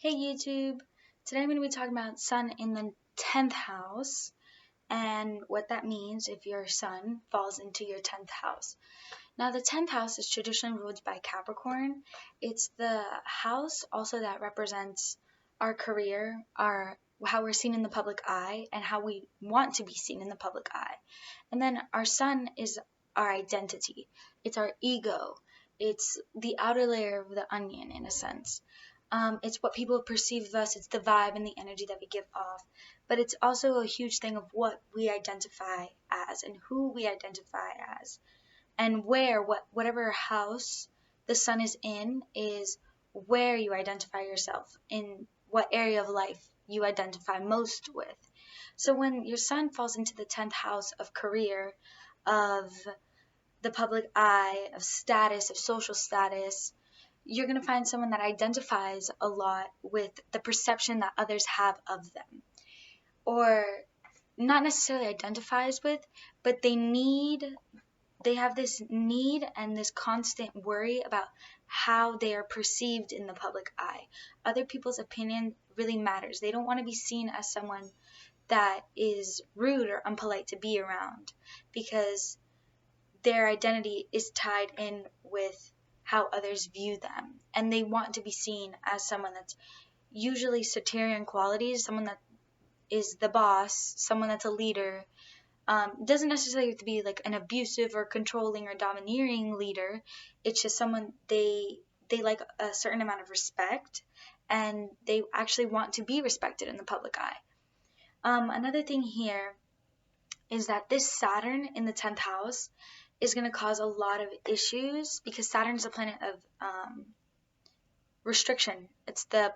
Hey YouTube! Today I'm going to be talking about Sun in the 10th house and what that means if your Sun falls into your 10th house. Now the 10th house is traditionally ruled by Capricorn. It's the house also that represents our career, how we're seen in the public eye, and how we want to be seen in the public eye. And then our Sun is our identity. It's our ego. It's the outer layer of the onion in a sense. It's what people perceive of us. It's the vibe and the energy that we give off. But it's also a huge thing of what we identify as and who we identify as. And whatever house the Sun is in is where you identify yourself, in what area of life you identify most with. So when your Sun falls into the 10th house of career, of the public eye, of status, of social status, you're going to find someone that identifies a lot with the perception that others have of them. Or not necessarily identifies with, but they have this need and this constant worry about how they are perceived in the public eye. Other people's opinion really matters. They don't want to be seen as someone that is rude or unpolite to be around, because their identity is tied in with how others view them, and they want to be seen as someone that's usually Saturnian qualities, someone that is the boss, someone that's a leader. Doesn't necessarily have to be like an abusive or controlling or domineering leader. It's just someone they like a certain amount of respect, and they actually want to be respected in the public eye. Another thing here is that this Saturn in the 10th house is going to cause a lot of issues, because Saturn is a planet of restriction. It's the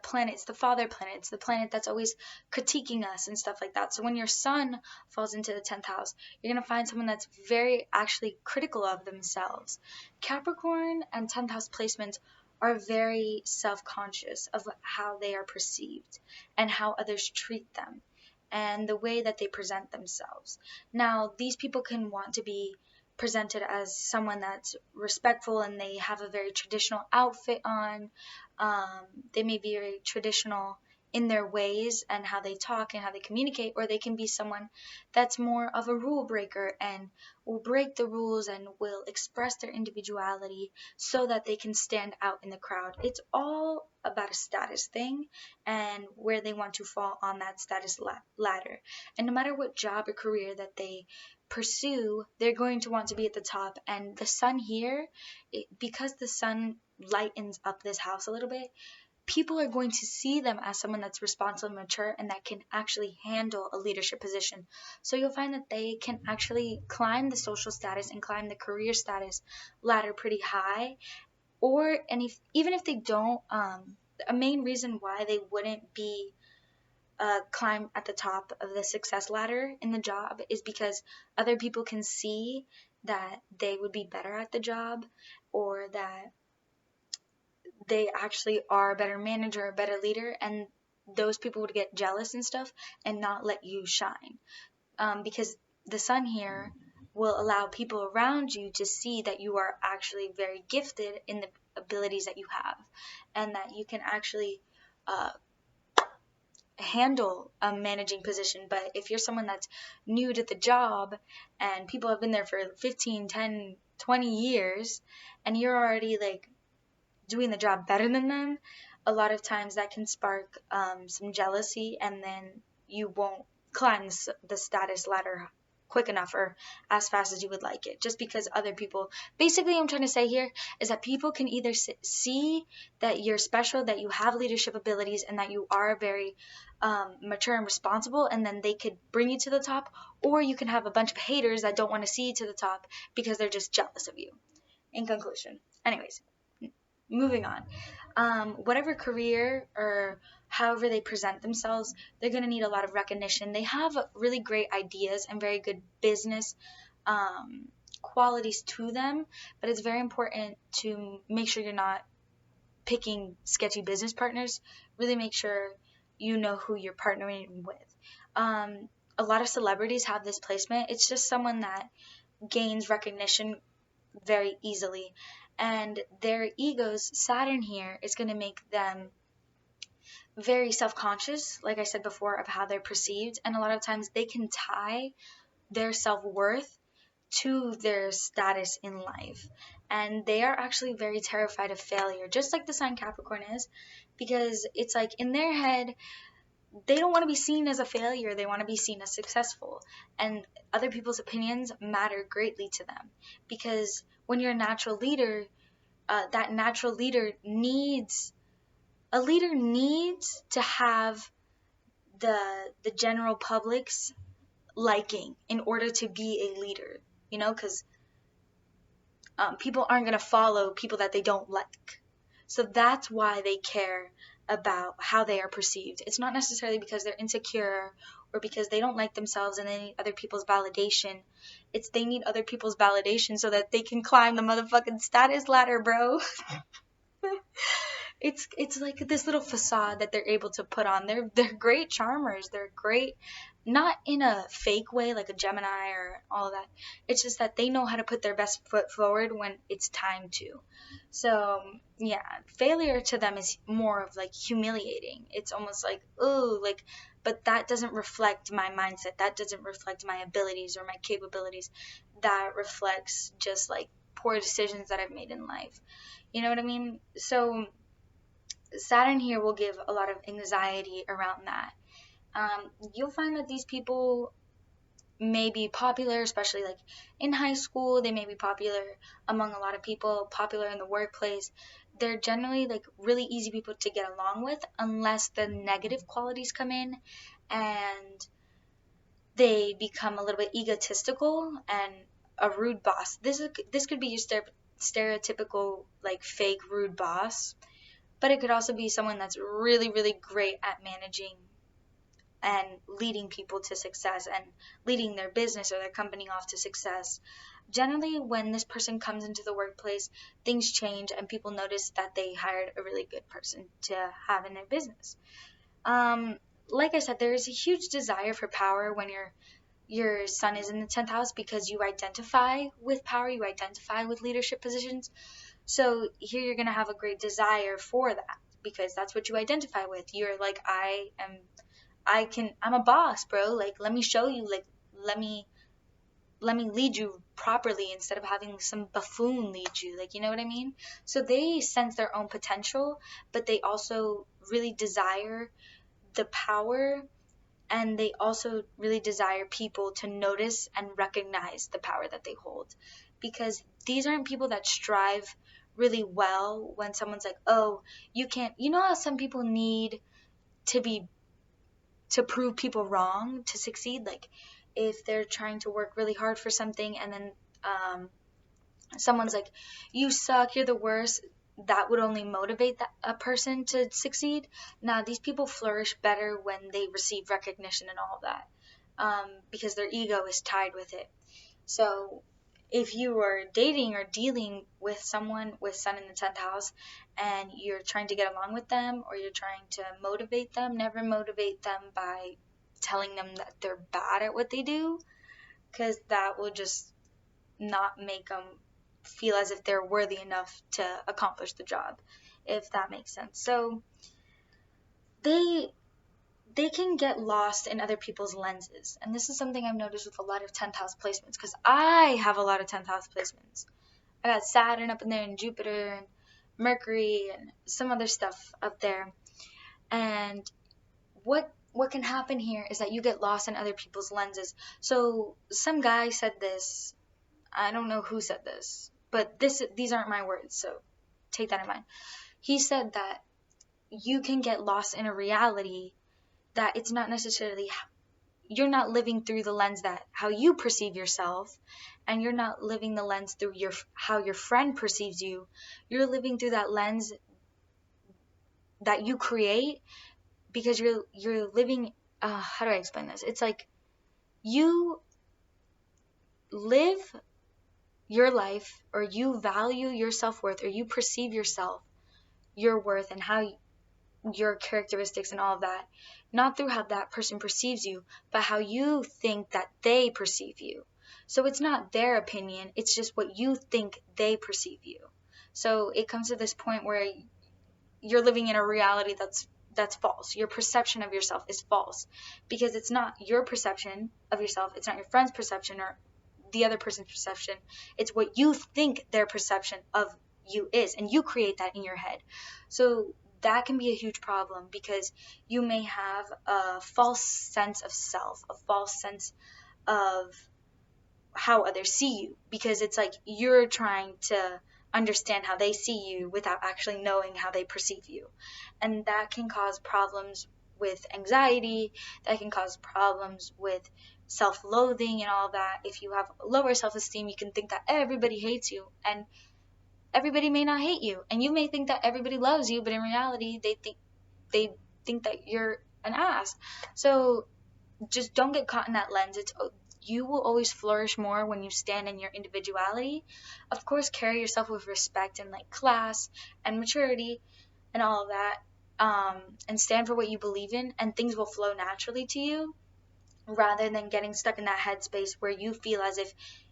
father planet. It's the planet that's always critiquing us and stuff like that. So when your Sun falls into the 10th house, you're going to find someone that's very actually critical of themselves. Capricorn and 10th house placements are very self-conscious of how they are perceived and how others treat them and the way that they present themselves. Now, these people can want to be presented as someone that's respectful, and they have a very traditional outfit on. They may be very traditional in their ways and how they talk and how they communicate, or they can be someone that's more of a rule breaker and will break the rules and will express their individuality so that they can stand out in the crowd. It's all about a status thing and where they want to fall on that status ladder. And no matter what job or career that they pursue, they're going to want to be at the top. And the Sun here, because the Sun lightens up this house a little bit, people are going to see them as someone that's responsible and mature and that can actually handle a leadership position. So you'll find that they can actually climb the social status and climb the career status ladder pretty high. Even if they don't, a main reason why they wouldn't be climb at the top of the success ladder in the job is because other people can see that they would be better at the job, or that they actually are a better manager, a better leader, and those people would get jealous and stuff and not let you shine. Because the Sun here will allow people around you to see that you are actually very gifted in the abilities that you have, and that you can actually handle a managing position. But if you're someone that's new to the job and people have been there for 15, 10, 20 years and you're already like doing the job better than them, a lot of times that can spark some jealousy, and then you won't climb the status ladder quick enough or as fast as you would like it, just because other people, basically what I'm trying to say here is that people can either see that you're special, that you have leadership abilities, and that you are very mature and responsible, and then they could bring you to the top, or you can have a bunch of haters that don't want to see you to the top because they're just jealous of you. In conclusion, anyways, moving on. Whatever career or however they present themselves, they're going to need a lot of recognition. They have really great ideas and very good business qualities to them, but it's very important to make sure you're not picking sketchy business partners. Really make sure you know who you're partnering with. A lot of celebrities have this placement. It's just someone that gains recognition very easily, and their egos, Saturn here, is going to make them very self-conscious, like I said before, of how they're perceived, and a lot of times they can tie their self-worth to their status in life. And they are actually very terrified of failure, just like the sign Capricorn is, because it's like in their head, they don't want to be seen as a failure. They want to be seen as successful. And other people's opinions matter greatly to them, because when you're a natural leader, that natural leader needs to have the general public's liking in order to be a leader, because people aren't going to follow people that they don't like. So that's why they care about how they are perceived. It's not necessarily because they're insecure or because they don't like themselves and they need other people's validation. It's they need other people's validation so that they can climb the motherfucking status ladder, bro. It's like this little facade that they're able to put on. They're great charmers. They're great, not in a fake way like a Gemini or all of that. It's just that they know how to put their best foot forward when it's time to. So yeah, failure to them is more of like humiliating. It's almost like, ooh, like, but that doesn't reflect my mindset. That doesn't reflect my abilities or my capabilities. That reflects just like poor decisions that I've made in life. You know what I mean? So Saturn here will give a lot of anxiety around that. You'll find that these people may be popular, especially like in high school. They may be popular among a lot of people, popular in the workplace. They're generally like really easy people to get along with unless the negative qualities come in and they become a little bit egotistical and a rude boss. This could be your stereotypical like fake rude boss, but it could also be someone that's really, really great at managing and leading people to success and leading their business or their company off to success. Generally, when this person comes into the workplace, things change and people notice that they hired a really good person to have in their business. Like I said, there is a huge desire for power when your sun is in the 10th house, because you identify with power, you identify with leadership positions. So here you're going to have a great desire for that because that's what you identify with. You're like, I'm a boss, bro. Like, let me show you, like, let me lead you properly instead of having some buffoon lead you. Like, you know what I mean? So they sense their own potential, but they also really desire the power, and they also really desire people to notice and recognize the power that they hold, because these aren't people that strive really well when someone's like, oh, you can't, how some people need to prove people wrong to succeed. Like if they're trying to work really hard for something and then someone's like, you suck, you're the worst, that would only motivate a person to succeed. Now, these people flourish better when they receive recognition and all of that, because their ego is tied with it. So if you are dating or dealing with someone with sun in the 10th house and you're trying to get along with them or you're trying to motivate them, never motivate them by telling them that they're bad at what they do, because that will just not make them feel as if they're worthy enough to accomplish the job, if that makes sense. So they can get lost in other people's lenses. And this is something I've noticed with a lot of 10th house placements, because I have a lot of 10th house placements. I got Saturn up in there and Jupiter and Mercury and some other stuff up there. And what can happen here is that you get lost in other people's lenses. So some guy said this. I don't know who said this, but these aren't my words, so take that in mind. He said that you can get lost in a reality that it's not necessarily, you're not living through the lens that how you perceive yourself, and you're not living the lens through how your friend perceives you. You're living through that lens that you create, because you're living, how do I explain this? It's like you live your life, or you value your self-worth, or you perceive yourself, your worth, and how your characteristics and all of that, not through how that person perceives you, but how you think that they perceive you. So it's not their opinion, it's just what you think they perceive you. So it comes to this point where you're living in a reality that's that's false. Your perception of yourself is false, because it's not your perception of yourself, it's not your friend's perception or the other person's perception. It's what you think their perception of you is, and you create that in your head. So that can be a huge problem, because you may have a false sense of self, a false sense of how others see you, because it's like you're trying to understand how they see you without actually knowing how they perceive you. And that can cause problems with anxiety, that can cause problems with self-loathing and all that. If you have lower self-esteem, you can think that everybody hates you, and everybody may not hate you, and you may think that everybody loves you, but in reality they think that you're an ass. So just don't get caught in that lens. You will always flourish more when you stand in your individuality. Of course, carry yourself with respect and like class and maturity and all of that, and stand for what you believe in, and things will flow naturally to you, rather than getting stuck in that headspace where you feel as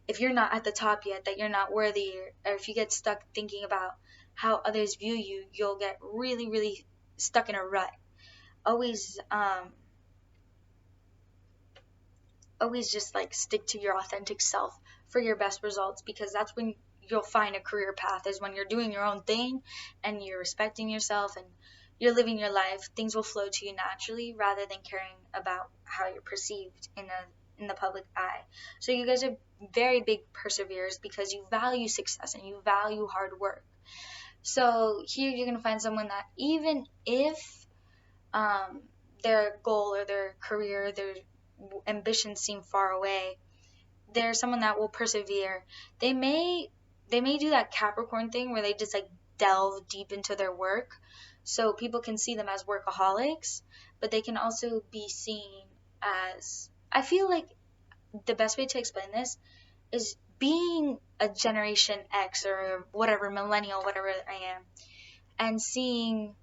if you're not at the top yet, that you're not worthy, or if you get stuck thinking about how others view you, you'll get really, really stuck in a rut. Always just like stick to your authentic self for your best results, because that's when you'll find a career path, is when you're doing your own thing and you're respecting yourself and you're living your life. Things will flow to you naturally, rather than caring about how you're perceived in the public eye. So you guys are very big perseverers, because you value success and you value hard work. So here you're going to find someone that, even if their goal or their career, their ambitions seem far away, there's someone that will persevere. They may do that Capricorn thing where they just like delve deep into their work, so people can see them as workaholics, but they can also be seen as, I feel like the best way to explain this is being a Generation X or whatever, millennial, whatever I am, and seeing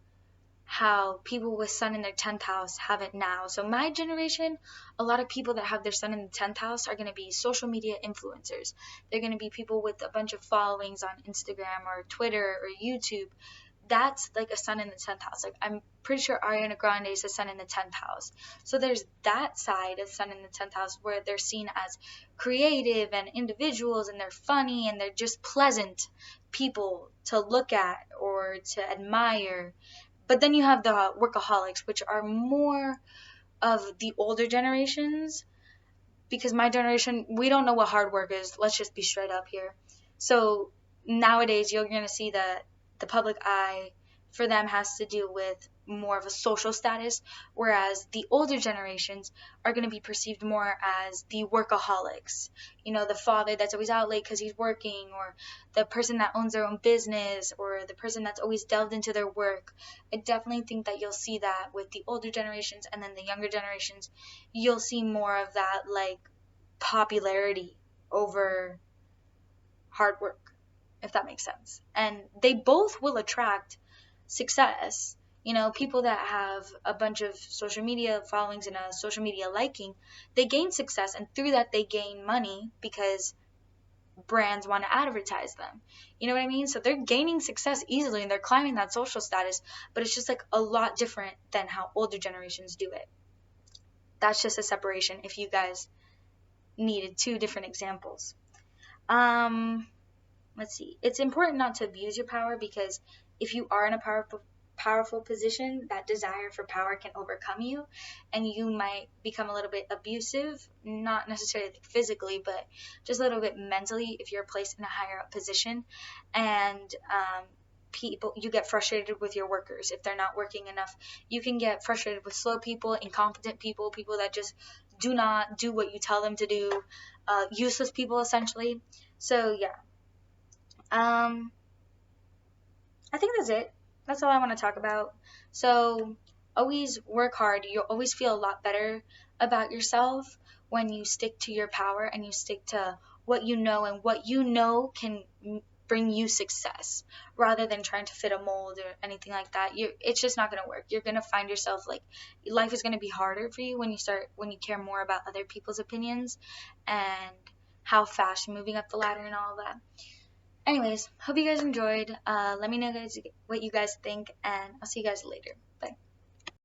how people with sun in their 10th house have it now. So my generation, a lot of people that have their sun in the 10th house are going to be social media influencers. They're going to be people with a bunch of followings on Instagram or Twitter or YouTube. That's like a sun in the 10th house. Like, I'm pretty sure Ariana Grande is a sun in the 10th house. So there's that side of sun in the 10th house where they're seen as creative and individuals, and they're funny and they're just pleasant people to look at or to admire. But then you have the workaholics, which are more of the older generations, because my generation, we don't know what hard work is. Let's just be straight up here. So nowadays, you're going to see that the public eye for them has to do with more of a social status, whereas the older generations are going to be perceived more as the workaholics. You know, the father that's always out late because he's working, or the person that owns their own business, or the person that's always delved into their work. I definitely think that you'll see that with the older generations, and then the younger generations, you'll see more of that like popularity over hard work, if that makes sense. And they both will attract success. You know, people that have a bunch of social media followings and a social media liking, they gain success, and through that they gain money because brands want to advertise them. You know what I mean? So they're gaining success easily and they're climbing that social status, but it's just like a lot different than how older generations do it. That's just a separation if you guys needed two different examples. Let's see. It's important not to abuse your power, because if you are in a powerful position, that desire for power can overcome you, and you might become a little bit abusive, not necessarily physically, but just a little bit mentally if you're placed in a higher up position. And you get frustrated with your workers if they're not working enough. You can get frustrated with slow people, incompetent people, people that just do not do what you tell them to do, useless people essentially. So yeah. I think that's it. That's all I want to talk about. So always work hard. You'll always feel a lot better about yourself when you stick to your power and you stick to what you know, and what you know can bring you success, rather than trying to fit a mold or anything like that. It's just not going to work. You're going to find yourself like life is going to be harder for you when you care more about other people's opinions and how fast you're moving up the ladder and all that. Anyways, hope you guys enjoyed. Let me know guys what you guys think, and I'll see you guys later.